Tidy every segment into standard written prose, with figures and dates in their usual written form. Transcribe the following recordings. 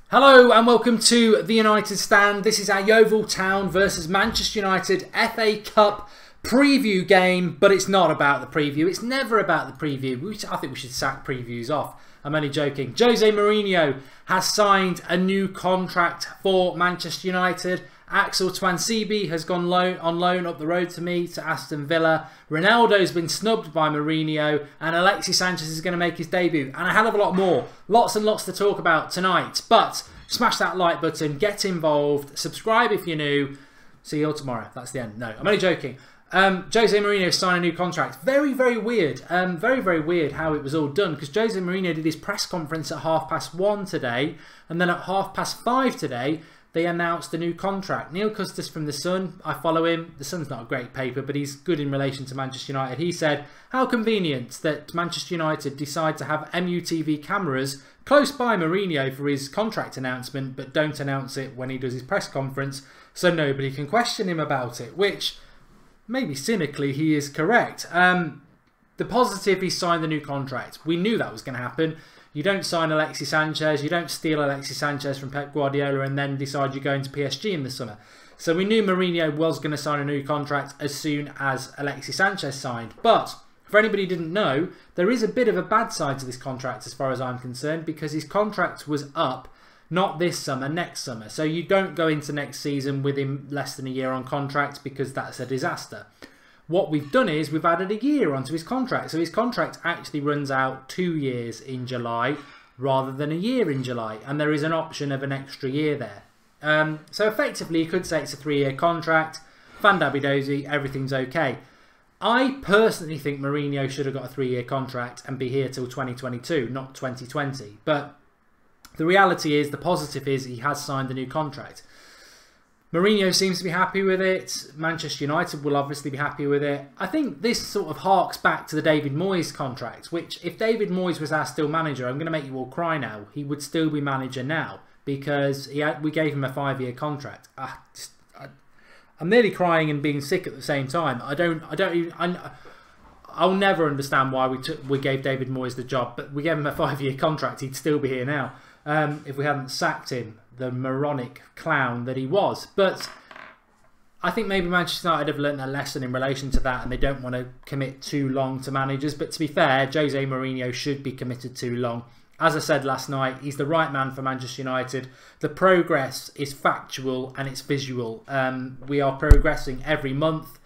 Hello and welcome to the United Stand. This is our Yeovil Town versus Manchester United FA Cup preview game, but it's not about the preview. It's never about the preview. I think we should sack previews off. I'm only joking. Jose Mourinho has signed a new contract for Manchester United. Axel Twansibi has gone on loan up the road to me to Aston Villa. Ronaldo's been snubbed by Mourinho, and Alexis Sanchez is going to make his debut, and a hell of a lot more. Lots and lots to talk about tonight. But smash that like button, get involved, subscribe if you're new. See you all tomorrow. That's the end. No, I'm only joking. Jose Mourinho signed a new contract. Very, very weird. Very, very weird how it was all done, because Jose Mourinho did his press conference at 1:30 today, and then at 5:30 today they announced a new contract. Neil Custis from The Sun, I follow him. The Sun's not a great paper, but he's good in relation to Manchester United. He said, how convenient that Manchester United decide to have MUTV cameras close by Mourinho for his contract announcement, but don't announce it when he does his press conference, so nobody can question him about it, which maybe cynically he is correct. The positive, he signed the new contract. We knew that was going to happen. You don't sign Alexis Sanchez, you don't steal Alexis Sanchez from Pep Guardiola and then decide you're going to PSG in the summer. So we knew Mourinho was going to sign a new contract as soon as Alexis Sanchez signed. But for anybody who didn't know, there is a bit of a bad side to this contract as far as I'm concerned, because his contract was up not this summer, next summer. So you don't go into next season with him less than a year on contract, because that's a disaster. What we've done is we've added a year onto his contract. So his contract actually runs out 2 years in July rather than a year in July. And there is an option of an extra year there. So effectively, you could say it's a 3-year contract. Fandabidozi, everything's okay. I personally think Mourinho should have got a 3-year contract and be here till 2022, not 2020. But the reality is, the positive is he has signed the new contract. Mourinho seems to be happy with it. Manchester United will obviously be happy with it. I think this sort of harks back to the David Moyes contract, which if David Moyes was our still manager, I'm going to make you all cry now, he would still be manager now, because we gave him a 5-year contract. I'm nearly crying and being sick at the same time. I'll never understand why we gave David Moyes the job, but we gave him a 5-year contract. He'd still be here now if we hadn't sacked him, the moronic clown that he was. But I think maybe Manchester United have learnt a lesson in relation to that, and they don't want to commit too long to managers. But to be fair, Jose Mourinho should be committed too long. As I said last night, he's the right man for Manchester United. The progress is factual and it's visual. We are progressing every month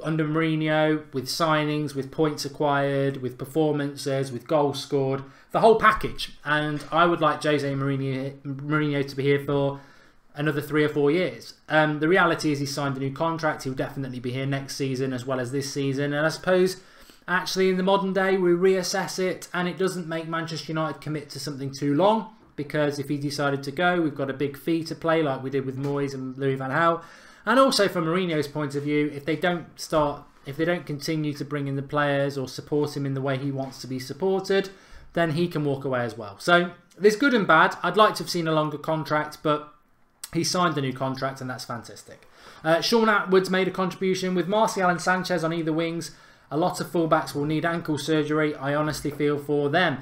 under Mourinho, with signings, with points acquired, with performances, with goals scored, the whole package. And I would like Jose Mourinho to be here for another 3 or 4 years. The reality is he's signed a new contract. He'll definitely be here next season as well as this season. And I suppose actually in the modern day we reassess it, and it doesn't make Manchester United commit to something too long, because if he decided to go, we've got a big fee to play like we did with Moyes and Louis van Gaal. And also from Mourinho's point of view, if they don't continue to bring in the players or support him in the way he wants to be supported, then he can walk away as well. So there's good and bad. I'd like to have seen a longer contract, but he signed a new contract and that's fantastic. Sean Atwood's made a contribution. With Martial and Sanchez on either wings, a lot of fullbacks will need ankle surgery. I honestly feel for them.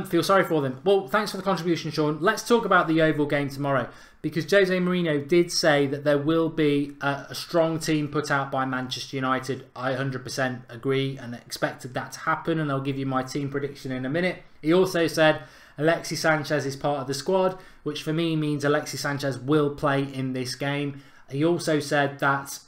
Feel sorry for them. Well, thanks for the contribution, Sean. Let's talk about the Yeovil game tomorrow, because Jose Mourinho did say that there will be a strong team put out by Manchester United. I 100% agree and expected that to happen, and I'll give you my team prediction in a minute. He also said Alexis Sanchez is part of the squad, which for me means Alexis Sanchez will play in this game. He also said that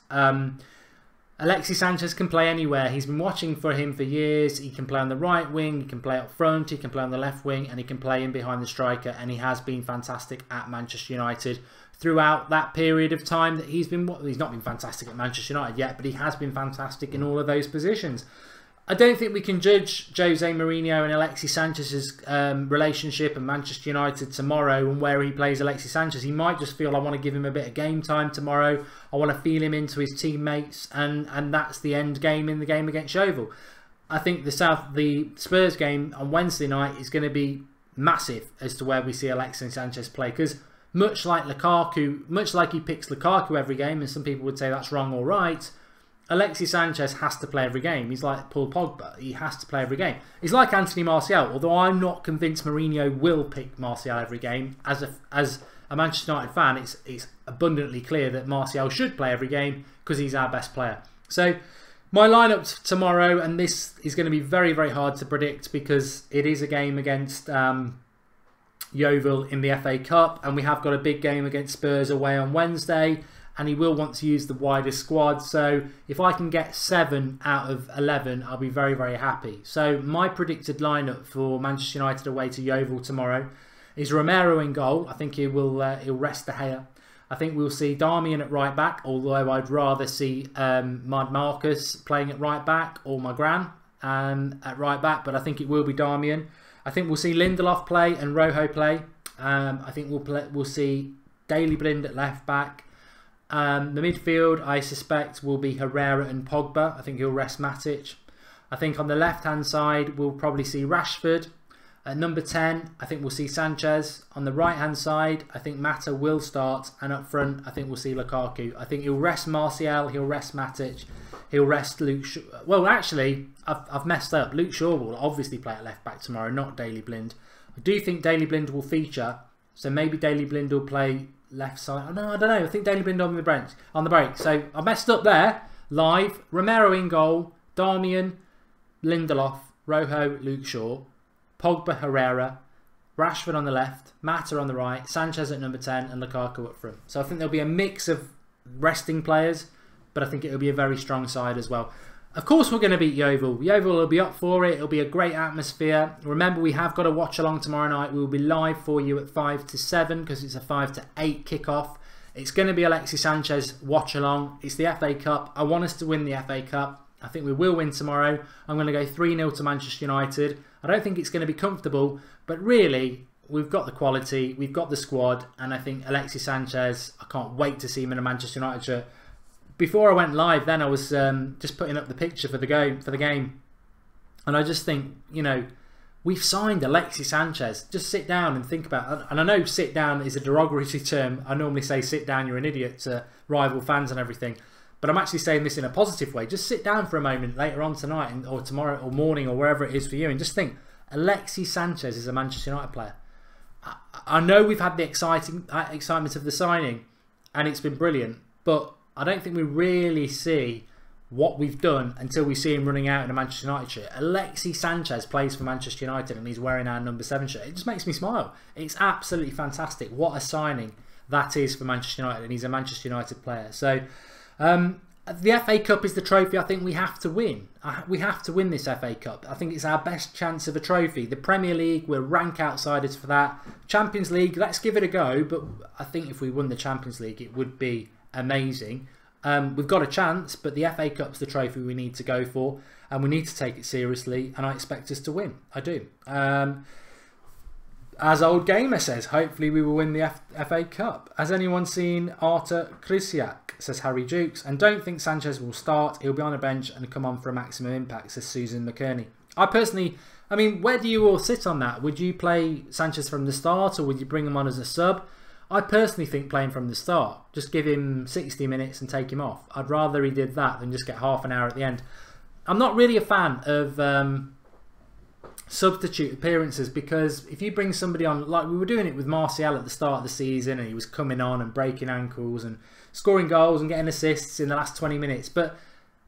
Alexis Sanchez can play anywhere. He's been watching for him for years. He can play on the right wing, he can play up front, he can play on the left wing, and he can play in behind the striker. And he has been fantastic at Manchester United throughout that period of time that he's been. He's not been fantastic at Manchester United yet, but he has been fantastic in all of those positions. I don't think we can judge Jose Mourinho and Alexis Sanchez's relationship and Manchester United tomorrow and where he plays Alexis Sanchez. He might just feel, I want to give him a bit of game time tomorrow. I want to feel him into his teammates, and that's the end game in the game against Yeovil. I think the Spurs game on Wednesday night is going to be massive as to where we see Alexis Sanchez play, because much like Lukaku, much like he picks Lukaku every game, and some people would say that's wrong or right, Alexis Sanchez has to play every game. He's like Paul Pogba. He has to play every game. He's like Anthony Martial, although I'm not convinced Mourinho will pick Martial every game. As a Manchester United fan, it's abundantly clear that Martial should play every game because he's our best player. So my lineup tomorrow, and this is going to be very, very hard to predict because it is a game against Yeovil in the FA Cup, and we have got a big game against Spurs away on Wednesday, and he will want to use the wider squad. So if I can get 7 out of 11, I'll be very, very happy. So my predicted lineup for Manchester United away to Yeovil tomorrow is Romero in goal. I think he'll rest De Gea. I think we'll see Darmian at right back, although I'd rather see Marcus playing at right back or Magran at right back, but I think it will be Darmian. I think we'll see Lindelof play and Rojo play. I think we'll see Daley Blind at left back. The midfield, I suspect, will be Herrera and Pogba. I think he'll rest Matic. I think on the left-hand side, we'll probably see Rashford. At number 10, I think we'll see Sanchez. On the right-hand side, I think Mata will start. And up front, I think we'll see Lukaku. I think he'll rest Martial, he'll rest Matic, he'll rest Luke Shaw. Well, actually, I've messed up. Luke Shaw will obviously play at left-back tomorrow, not Daley Blind. I do think Daley Blind will feature, so maybe Daley Blind will play left side. No, I don't know. I think Daley Blind on the break. So I messed up there. Live. Romero in goal. Darmian, Lindelof, Rojo, Luke Shaw, Pogba, Herrera, Rashford on the left, Mata on the right, Sanchez at number 10, and Lukaku up front. So I think there'll be a mix of resting players, but I think it'll be a very strong side as well. Of course, we're going to beat Yeovil. Yeovil will be up for it. It'll be a great atmosphere. Remember, we have got a watch along tomorrow night. We will be live for you at 5 to 7 because it's a 5 to 8 kickoff. It's going to be Alexis Sanchez watch along. It's the FA Cup. I want us to win the FA Cup. I think we will win tomorrow. I'm going to go 3-0 to Manchester United. I don't think it's going to be comfortable, but really, we've got the quality, we've got the squad, and I think Alexis Sanchez, I can't wait to see him in a Manchester United shirt. Before I went live, then I was just putting up the picture for the game, and I just think, you know, we've signed Alexis Sanchez. Just sit down and think about it. And I know sit down is a derogatory term. I normally say sit down, you're an idiot to rival fans and everything. But I'm actually saying this in a positive way. Just sit down for a moment later on tonight or tomorrow or morning or wherever it is for you and just think, Alexis Sanchez is a Manchester United player. I know we've had the excitement of the signing and it's been brilliant, but I don't think we really see what we've done until we see him running out in a Manchester United shirt. Alexis Sanchez plays for Manchester United and he's wearing our number 7 shirt. It just makes me smile. It's absolutely fantastic. What a signing that is for Manchester United, and he's a Manchester United player. So the FA Cup is the trophy I think we have to win. We have to win this FA Cup. I think it's our best chance of a trophy. The Premier League, we're rank outsiders for that. Champions League, let's give it a go. But I think if we won the Champions League, it would be amazing. We've got a chance, but the FA Cup's the trophy we need to go for. And we need to take it seriously. And I expect us to win. I do. As Old Gamer says, hopefully we will win the FA Cup. Has anyone seen Artur Krysiak? Says Harry Jukes. And don't think Sanchez will start. He'll be on a bench and come on for a maximum impact, says Susan McKerney. I personally, I mean, where do you all sit on that? Would you play Sanchez from the start or would you bring him on as a sub? I personally think playing from the start. Just give him 60 minutes and take him off. I'd rather he did that than just get half an hour at the end. I'm not really a fan of substitute appearances, because if you bring somebody on, like we were doing it with Martial at the start of the season, and he was coming on and breaking ankles and scoring goals and getting assists in the last 20 minutes, but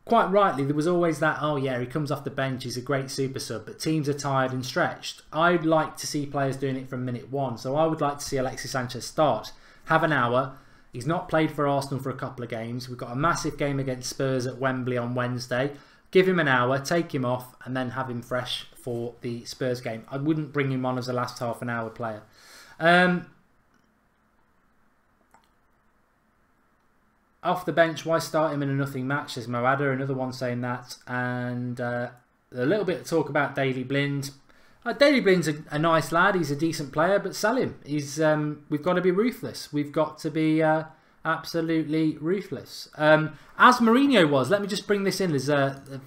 quite rightly there was always that, oh yeah, he comes off the bench, he's a great super sub, but teams are tired and stretched. I'd like to see players doing it from minute 1, so I would like to see Alexis Sanchez start, have an hour. He's not played for Arsenal for a couple of games. We've got a massive game against Spurs at Wembley on Wednesday. Give him an hour, take him off, and then have him fresh for the Spurs game. I wouldn't bring him on as a last half an hour player. Off the bench, why start him in a nothing match, says Moada, another one saying that. And a little bit of talk about Daley Blind. Daley Blind's a nice lad, he's a decent player, but sell him. He's we've got to be ruthless. We've got to be absolutely ruthless. As Mourinho was, let me just bring this in. I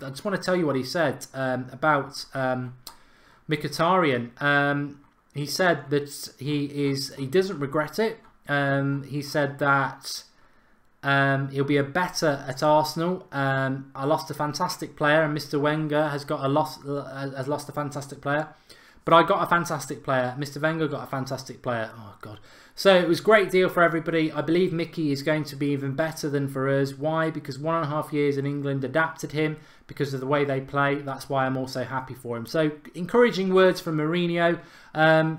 just want to tell you what he said about Mkhitaryan. He said that he doesn't regret it. He said that He'll be a better at Arsenal. I lost a fantastic player, and Mr. Wenger has lost a fantastic player. But I got a fantastic player. Mr. Wenger got a fantastic player. Oh, God. So it was a great deal for everybody. I believe Mickey is going to be even better than for us. Why? Because 1.5 years in England adapted him because of the way they play. That's why I'm also happy for him. So encouraging words from Mourinho.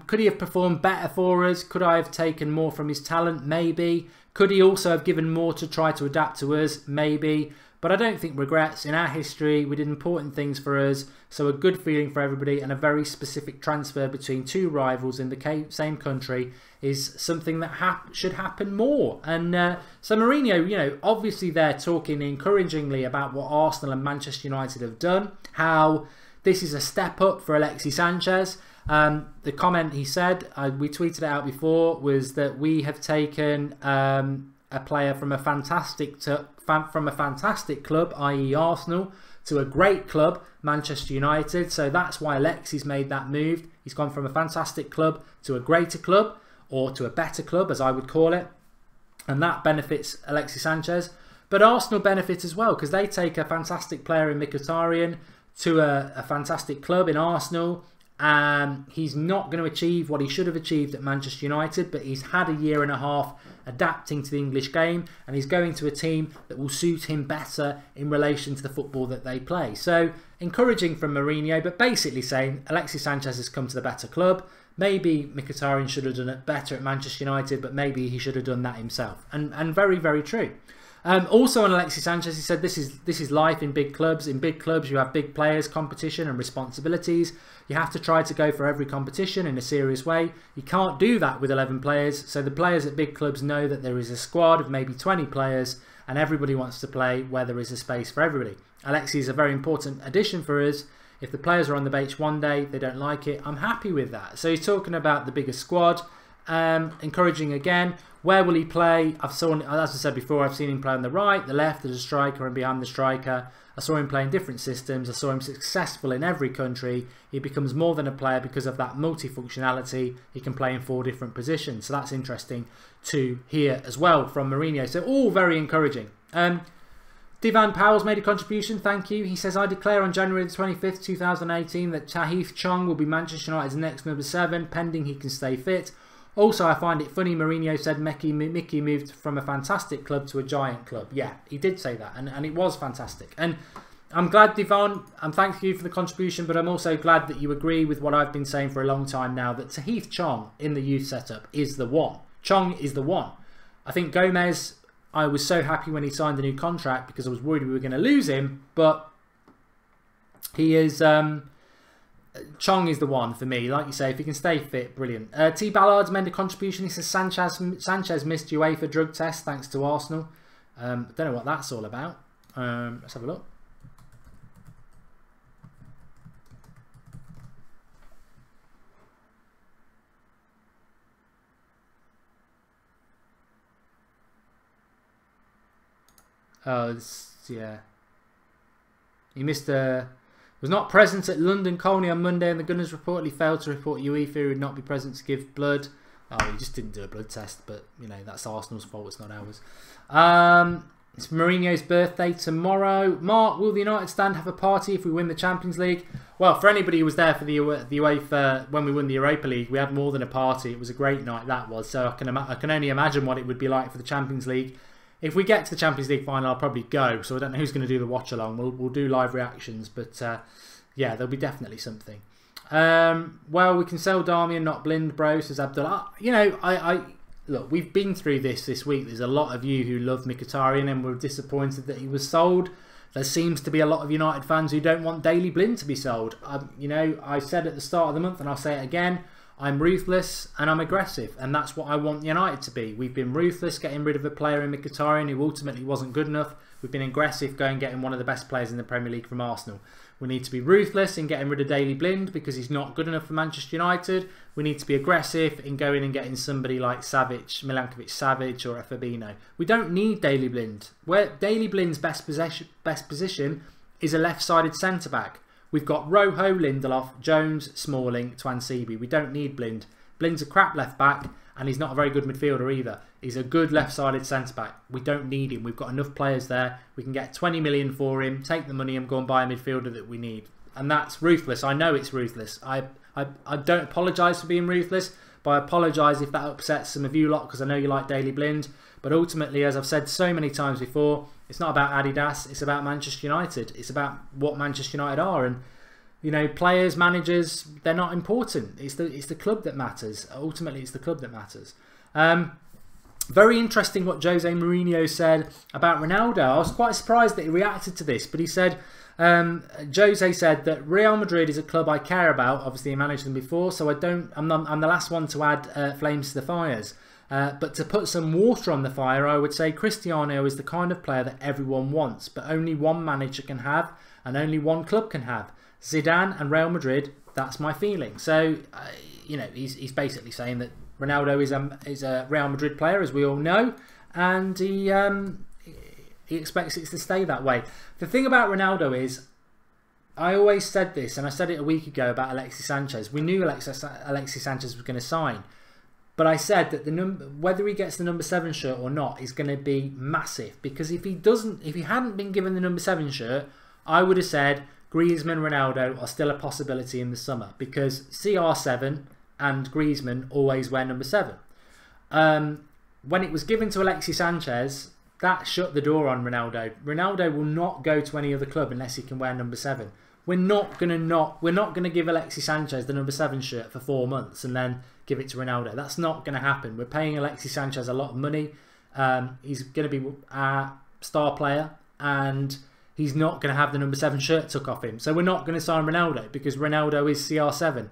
Could he have performed better for us? Could I have taken more from his talent? Maybe. Could he also have given more to try to adapt to us? Maybe. But I don't think regrets. In our history, we did important things for us. So a good feeling for everybody, and a very specific transfer between two rivals in the same country is something that should happen more. And so Mourinho, you know, obviously they're talking encouragingly about what Arsenal and Manchester United have done, how this is a step up for Alexis Sanchez. The comment he said, we tweeted it out before, was that we have taken a player from a fantastic club, i.e. Arsenal, to a great club, Manchester United. So that's why Alexis made that move. He's gone from a fantastic club to a greater club, or to a better club, as I would call it. And that benefits Alexis Sanchez. But Arsenal benefit as well, because they take a fantastic player in Mkhitaryan to a fantastic club in Arsenal. He's not going to achieve what he should have achieved at Manchester United, but he's had a year and a half adapting to the English game, and he's going to a team that will suit him better in relation to the football that they play. So encouraging from Mourinho, but basically saying Alexis Sanchez has come to the better club. Maybe Mkhitaryan should have done it better at Manchester United, but maybe he should have done that himself. And very, very true. Also on Alexis Sanchez, he said this is life in big clubs. In big clubs, you have big players, competition and responsibilities. You have to try to go for every competition in a serious way. You can't do that with 11 players. So the players at big clubs know that there is a squad of maybe 20 players, and everybody wants to play where there is a space for everybody. Alexis is a very important addition for us. If the players are on the bench one day, they don't like it, I'm happy with that. So he's talking about the bigger squad. Encouraging again. Where will he play? As I said before, I've seen him play on the right, the left, as a striker, and behind the striker. I saw him play in different systems. I saw him successful in every country. He becomes more than a player because of that multifunctionality. He can play in 4 different positions. So that's interesting to hear as well from Mourinho. So all very encouraging. Divan Powell's made a contribution, thank you. He says, I declare on January the 25th, 2018 that Tahith Chong will be Manchester United's next number 7, pending he can stay fit. Also, I find it funny, Mourinho said Mickey moved from a fantastic club to a giant club. Yeah, he did say that, and it was fantastic. And I'm glad, Divan, I'm thankful you for the contribution, but I'm also glad that you agree with what I've been saying for a long time now, that Tahith Chong in the youth setup is the one. Chong is the one. I think Gomez, I was so happy when he signed a new contract because I was worried we were going to lose him, but he is... Chong is the one for me. Like you say, if he can stay fit, brilliant. T. Ballard's made a contribution. He says Sanchez missed UEFA drug test thanks to Arsenal. Don't know what that's all about. Let's have a look. Oh, yeah. He missed a... Was not present at London Colney on Monday, and the Gunners reportedly failed to report UEFA who would not be present to give blood. Oh, he just didn't do a blood test, but you know that's Arsenal's fault. It's not ours. It's Mourinho's birthday tomorrow. Mark, will the United stand have a party if we win the Champions League? Well, for anybody who was there for the UEFA when we won the Europa League, we had more than a party. It was a great night, that was. So I can only imagine what it would be like for the Champions League. If we get to the Champions League final, I'll probably go. So I don't know who's going to do the watch along. We'll do live reactions, but yeah, there'll be definitely something. Well, we can sell Darmian, not blind, bro, says Abdullah. You know, look, we've been through this week. There's a lot of you who love Mkhitaryan and were disappointed that he was sold. There seems to be a lot of United fans who don't want Daley Blind to be sold. You know, I said at the start of the month, and I'll say it again. I'm ruthless and I'm aggressive, and that's what I want United to be. We've been ruthless getting rid of a player in Mkhitaryan who ultimately wasn't good enough. We've been aggressive going getting one of the best players in the Premier League from Arsenal. We need to be ruthless in getting rid of Daley Blind because he's not good enough for Manchester United. We need to be aggressive in going and getting somebody like Milankovic-Savic or Fabinho. We don't need Daley Blind. Where Daley Blind's best position is a left-sided centre-back. We've got Rojo, Lindelof, Jones, Smalling, Twansibi. We don't need Blind. Blind's a crap left back, and he's not a very good midfielder either. He's a good left-sided centre-back. We don't need him. We've got enough players there. We can get 20 million for him, take the money and go and buy a midfielder that we need. And that's ruthless. I know it's ruthless. I don't apologise for being ruthless, but I apologise if that upsets some of you lot, because I know you like Daily Blind. But ultimately, as I've said so many times before, it's not about Adidas. It's about Manchester United. It's about what Manchester United are. And, you know, players, managers, they're not important. It's the club that matters. Ultimately, it's the club that matters. Very interesting what Jose Mourinho said about Ronaldo. I was quite surprised that he reacted to this, but he said, Jose said that Real Madrid is a club I care about. Obviously, he managed them before, so I'm the last one to add flames to the fires. But to put some water on the fire, I would say Cristiano is the kind of player that everyone wants, but only one manager can have, and only one club can have. Zidane and Real Madrid, that's my feeling. So, you know, he's basically saying that Ronaldo is a Real Madrid player, as we all know, and he expects it to stay that way. The thing about Ronaldo is, I always said this, and I said it a week ago about Alexis Sanchez. We knew Alexis Sanchez was going to sign, but I said that whether he gets the number 7 shirt or not is going to be massive, because if he hadn't been given the number 7 shirt, I would have said Griezmann, Ronaldo are still a possibility in the summer, because CR7 and Griezmann always wear number 7. When it was given to Alexis Sanchez, that shut the door on Ronaldo. Ronaldo will not go to any other club unless he can wear number 7. We're not gonna give Alexis Sanchez the number 7 shirt for 4 months and then give it to Ronaldo. That's not going to happen. We're paying Alexis Sanchez a lot of money. He's going to be our star player, and he's not going to have the number 7 shirt took off him. So we're not going to sign Ronaldo, because Ronaldo is CR7.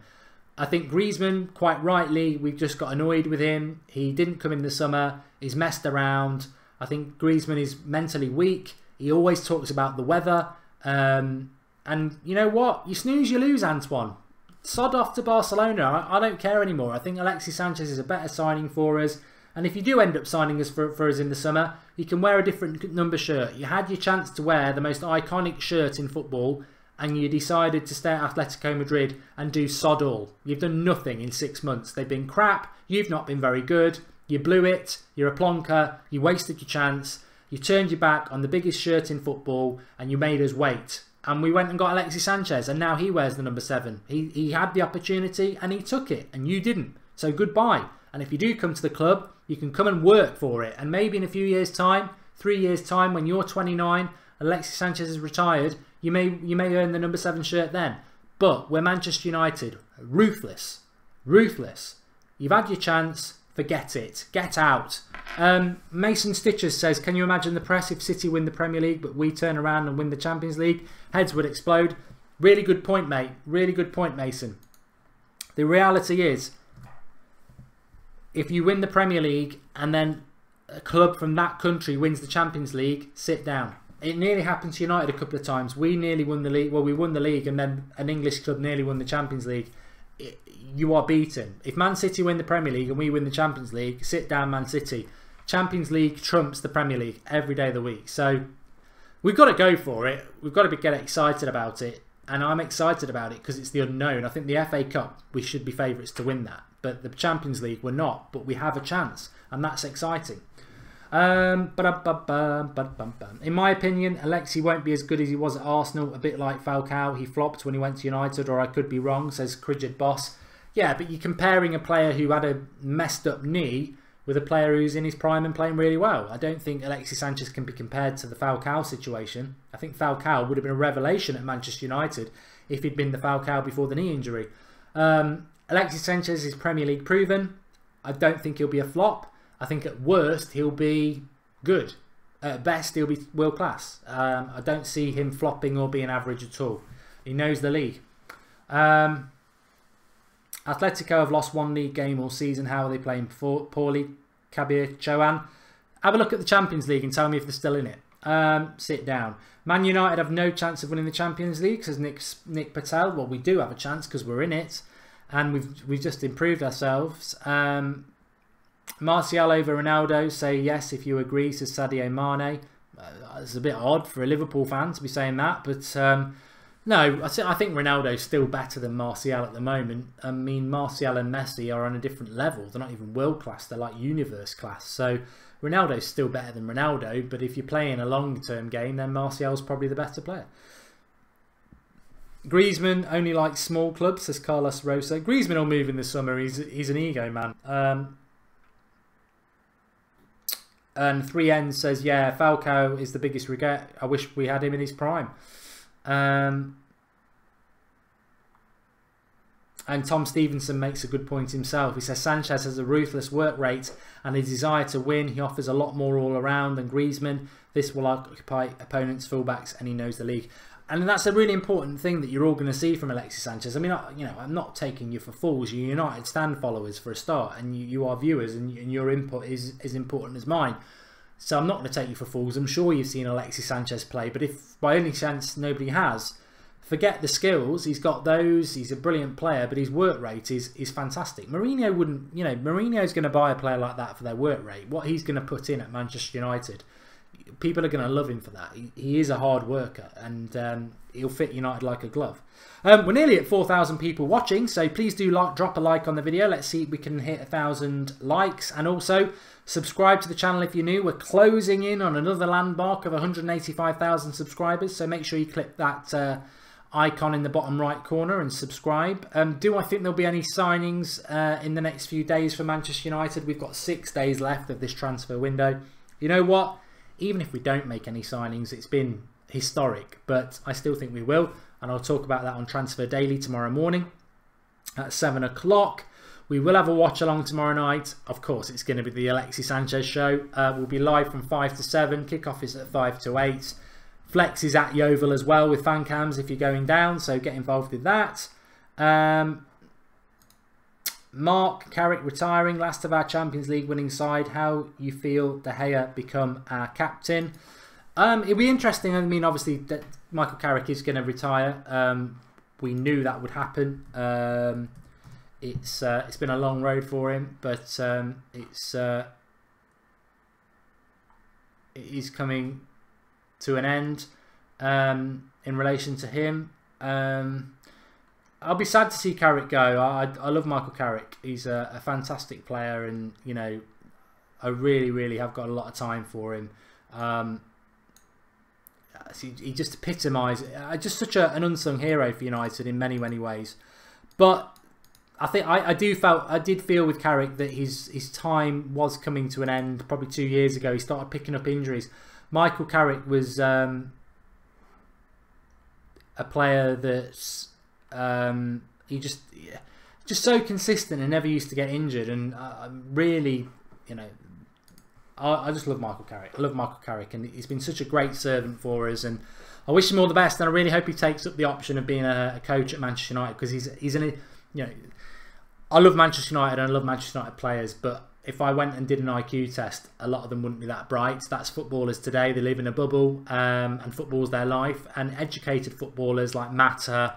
I think Griezmann, quite rightly, we've just got annoyed with him. He didn't come in the summer. He's messed around. I think Griezmann is mentally weak. He always talks about the weather. And you know what? You snooze, you lose, Antoine. Sod off to Barcelona. I don't care anymore. I think Alexis Sanchez is a better signing for us. And if you do end up signing us for us in the summer, you can wear a different number shirt. You had your chance to wear the most iconic shirt in football, and you decided to stay at Atletico Madrid and do sod all. You've done nothing in 6 months. They've been crap. You've not been very good. You blew it. You're a plonker. You wasted your chance. You turned your back on the biggest shirt in football, and you made us wait. And we went and got Alexis Sanchez, and now he wears the number 7. He had the opportunity and he took it, and you didn't. So goodbye. And if you do come to the club, you can come and work for it. And maybe in a few years' time, 3 years' time, when you're 29, Alexis Sanchez is retired, you may earn the number 7 shirt then. But we're Manchester United. Ruthless. Ruthless. You've had your chance. Forget it. Get out. Mason Stitchers says, can you imagine the press if City win the Premier League but we turn around and win the Champions League? Heads would explode. Really good point, mate. Really good point, Mason. The reality is, if you win the Premier League and then a club from that country wins the Champions League, sit down. It nearly happened to United a couple of times. We nearly won the league. Well, we won the league, and then an English club nearly won the Champions League. You are beaten. If Man City win the Premier League and we win the Champions League, sit down, Man City. Champions League trumps the Premier League every day of the week. So we've got to go for it. We've got to get excited about it. And I'm excited about it because it's the unknown. I think the FA Cup, we should be favourites to win that. But the Champions League, we're not. But we have a chance. And that's exciting. In my opinion, Alexi won't be as good as he was at Arsenal. A bit like Falcao. He flopped when he went to United, or I could be wrong, says Crigid Boss. Yeah, but you're comparing a player who had a messed up knee with a player who's in his prime and playing really well. I don't think Alexis Sanchez can be compared to the Falcao situation. I think Falcao would have been a revelation at Manchester United if he'd been the Falcao before the knee injury. Alexis Sanchez is Premier League proven. I don't think he'll be a flop. I think at worst he'll be good. At best he'll be world class. I don't see him flopping or being average at all. He knows the league. Atletico have lost 1 league game all season. How are they playing poorly? Kabir Chowan. Have a look at the Champions League and tell me if they're still in it. Sit down. Man United have no chance of winning the Champions League, says Nick Patel. Well, we do have a chance because we're in it, and we've just improved ourselves. Martial over Ronaldo, say yes if you agree, says Sadio Mane. It's a bit odd for a Liverpool fan to be saying that, but No, I think Ronaldo's still better than Martial at the moment. I mean, Martial and Messi are on a different level. They're not even world class. They're like universe class. So Ronaldo's still better than Ronaldo. But if you're playing a long-term game, then Martial's probably the better player. Griezmann only likes small clubs, says Carlos Rosa. Griezmann will move in the summer. He's an ego man. And 3N says, yeah, Falcao is the biggest regret. I wish we had him in his prime. And Tom Stevenson makes a good point himself. He says Sanchez has a ruthless work rate and a desire to win. He offers a lot more all around than Griezmann. This will occupy opponents' fullbacks, and he knows the league. And that's a really important thing that you're all going to see from Alexis Sanchez. I mean, I'm not taking you for fools. You're United stand followers for a start, and you are viewers, and your input is as important as mine. So I'm not going to take you for fools. I'm sure you've seen Alexis Sanchez play, but if by any chance nobody has, forget the skills. He's got those. He's a brilliant player, but his work rate is fantastic. Mourinho wouldn't, Mourinho's going to buy a player like that for their work rate. What he's going to put in at Manchester United, people are going to love him for that. He is a hard worker, and he'll fit United like a glove. We're nearly at 4,000 people watching, so please do drop a like on the video. Let's see if we can hit 1,000 likes, and also subscribe to the channel if you're new. We're closing in on another landmark of 185,000 subscribers, so make sure you click that icon in the bottom right corner and subscribe. Do I think there'll be any signings in the next few days for Manchester United? We've got 6 days left of this transfer window. You know what? Even if we don't make any signings, it's been historic, but I still think we will, and I'll talk about that on Transfer Daily tomorrow morning at 7 o'clock. We will have a watch along tomorrow night. Of course, it's going to be the Alexis Sanchez show. We'll be live from 5 to 7. Kickoff is at 5 to 8. Flex is at Yeovil as well with fan cams if you're going down, so get involved with that. Mark Carrick retiring, last of our Champions League winning side. How you feel De Gea become our captain? It'll be interesting. I mean, obviously, that Michael Carrick is going to retire. We knew that would happen. It's been a long road for him, but it is coming to an end in relation to him. I'll be sad to see Carrick go. I love Michael Carrick. He's a fantastic player, and I really have got a lot of time for him. He just epitomises, just such an unsung hero for United in many ways. But I think I did feel with Carrick that his time was coming to an end. Probably 2 years ago, he started picking up injuries. Michael Carrick was a player that's he just so consistent and never used to get injured, and really, I just love Michael Carrick. I love Michael Carrick, and he's been such a great servant for us, and I wish him all the best, and I really hope he takes up the option of being a coach at Manchester United, because I love Manchester United and I love Manchester United players, but if I went and did an IQ test, a lot of them wouldn't be that bright. That's footballers today. They live in a bubble, and football's their life, and educated footballers like Mata,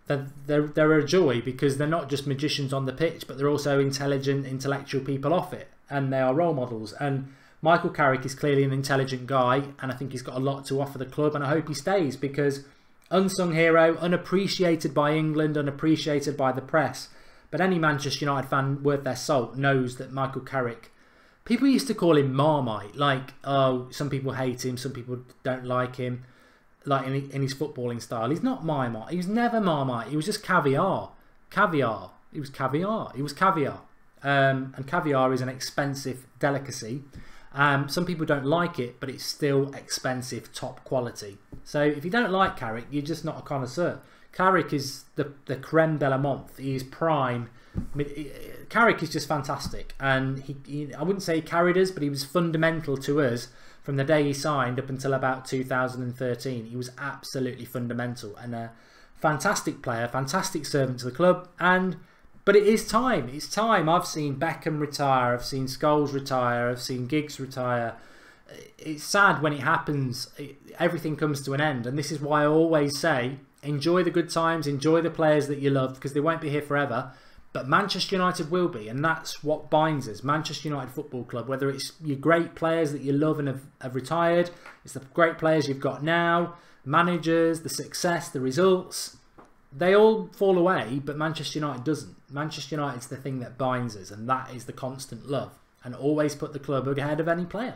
they're a joy, because they're not just magicians on the pitch, but they're also intelligent, intellectual people off it, and they are role models. And Michael Carrick is clearly an intelligent guy, and I think he's got a lot to offer the club, and I hope he stays, because unsung hero, unappreciated by England, unappreciated by the press, but any Manchester United fan worth their salt knows that Michael Carrick, people used to call him Marmite, like, oh, some people hate him, some people don't like him, like in his footballing style. He's not Marmite. He was never Marmite. He was just caviar. Caviar. He was caviar. He was caviar. And caviar is an expensive delicacy. Some people don't like it, but it's still expensive, top quality. So if you don't like Carrick, you're just not a connoisseur. Carrick is the creme de la menthe. He is prime. Carrick is just fantastic, and he I wouldn't say he carried us, but he was fundamental to us from the day he signed up until about 2013. He was absolutely fundamental, and a fantastic player, fantastic servant to the club. But it is time. It's time. I've seen Beckham retire. I've seen Scholes retire. I've seen Giggs retire. It's sad when it happens. Everything comes to an end, and this is why I always say, enjoy the good times, enjoy the players that you love, because they won't be here forever. But Manchester United will be, and that's what binds us. Manchester United Football Club, whether it's your great players that you love and have retired, it's the great players you've got now, managers, the success, the results, they all fall away, but Manchester United doesn't. Manchester United's the thing that binds us, and that is the constant love, and always put the club ahead of any player.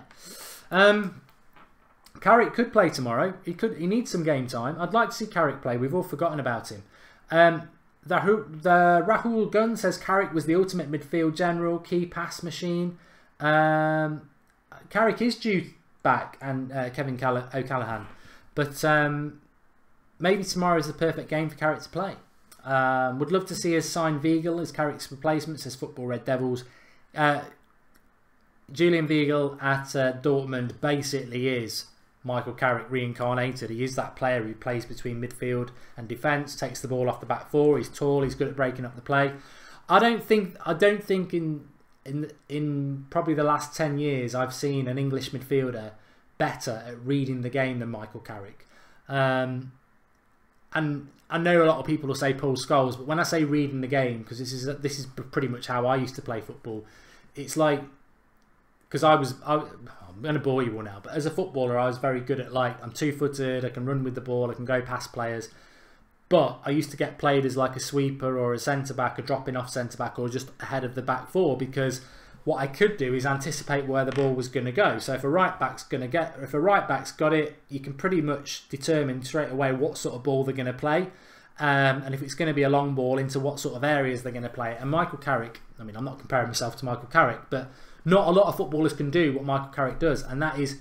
Carrick could play tomorrow. He needs some game time. I'd like to see Carrick play. We've all forgotten about him. The Rahul Gunn says Carrick was the ultimate midfield general, key pass machine. Carrick is due back, and Kevin O'Callaghan, but maybe tomorrow is the perfect game for Carrick to play. Would love to see us sign Weigl as Carrick's replacement, says Football Red Devils. Julian Weigl at Dortmund basically is Michael Carrick reincarnated. He is that player who plays between midfield and defence, takes the ball off the back four. He's tall. He's good at breaking up the play. I don't think in probably the last 10 years I've seen an English midfielder better at reading the game than Michael Carrick. And I know a lot of people will say Paul Scholes, but when I say reading the game, because this is pretty much how I used to play football. It's like, because I'm going to bore you all now, but as a footballer I was very good at, like, I'm two-footed, I can run with the ball, I can go past players, but I used to get played as like a sweeper or a centre-back, a dropping off centre-back, or just ahead of the back four, because what I could do is anticipate where the ball was going to go. So if a right back's got it, you can pretty much determine straight away what sort of ball they're going to play, and if it's going to be a long ball, into what sort of areas they're going to play. And Michael Carrick, I mean, I'm not comparing myself to Michael Carrick, but not a lot of footballers can do what Michael Carrick does, and that is,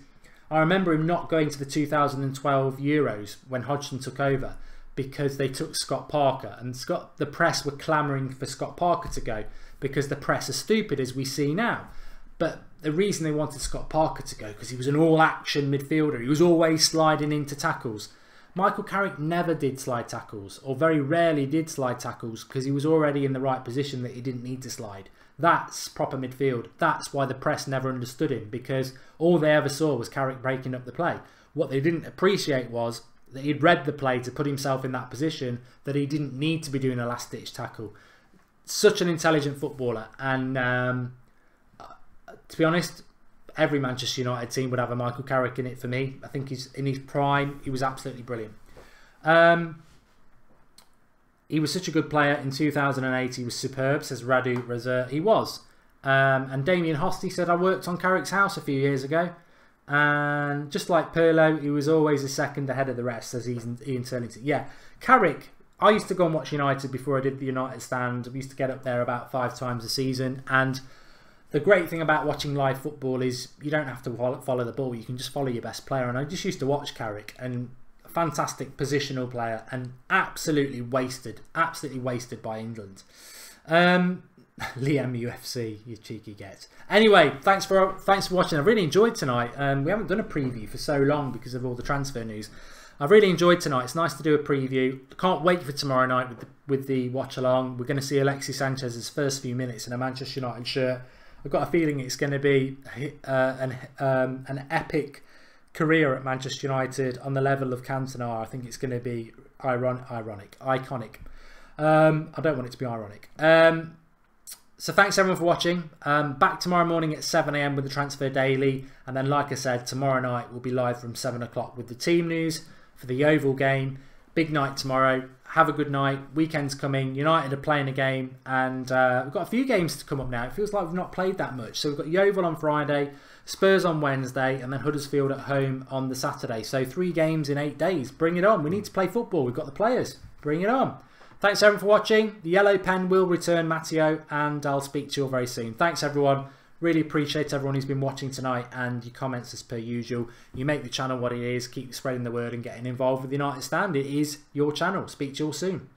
I remember him not going to the 2012 Euros when Hodgson took over because they took Scott Parker, and the press were clamouring for Scott Parker to go because the press are stupid, as we see now. But the reason they wanted Scott Parker to go because he was an all-action midfielder. He was always sliding into tackles. Michael Carrick never did slide tackles, or very rarely did slide tackles, because he was already in the right position that he didn't need to slide. That's proper midfield. That's why the press never understood him, because all they ever saw was Carrick breaking up the play. What they didn't appreciate was that he'd read the play to put himself in that position, that he didn't need to be doing a last-ditch tackle. Such an intelligent footballer, and to be honest, every Manchester United team would have a Michael Carrick in it for me. I think he's in his prime. He was absolutely brilliant. He was such a good player in 2008. He was superb, says Radu Razer. He was. And Damien Hosty said, I worked on Carrick's house a few years ago. And just like Pirlo, he was always a second ahead of the rest, says Ian Turlington. Yeah, Carrick, I used to go and watch United before I did the United stand. We used to get up there about 5 times a season. And the great thing about watching live football is you don't have to follow the ball. You can just follow your best player. And I just used to watch Carrick, and fantastic positional player, and absolutely wasted by England. Liam UFC, you cheeky get. Anyway, thanks for watching. I really enjoyed tonight. We haven't done a preview for so long because of all the transfer news. I've really enjoyed tonight. It's nice to do a preview. Can't wait for tomorrow night with the watch along. We're going to see Alexis Sanchez's first few minutes in a Manchester United shirt. I've got a feeling it's going to be an epic career at Manchester United on the level of Cantona. I think it's going to be iconic. I don't want it to be ironic. So thanks everyone for watching. Back tomorrow morning at 7 AM with the Transfer Daily, and then, like I said, tomorrow night we'll be live from 7 o'clock with the team news for the Yeovil game. Big night tomorrow. Have a good night. Weekend's coming. United are playing a game, and we've got a few games to come up now. It feels like we've not played that much. So we've got Yeovil on Friday, Spurs on Wednesday, and then Huddersfield at home on the Saturday. So 3 games in 8 days. Bring it on. We need to play football. We've got the players. Bring it on. Thanks everyone for watching. The yellow pen will return, Matteo, and I'll speak to you all very soon. Thanks everyone. Really appreciate everyone who's been watching tonight, and your comments as per usual. You make the channel what it is. Keep spreading the word and getting involved with the United Stand. It is your channel. Speak to you all soon.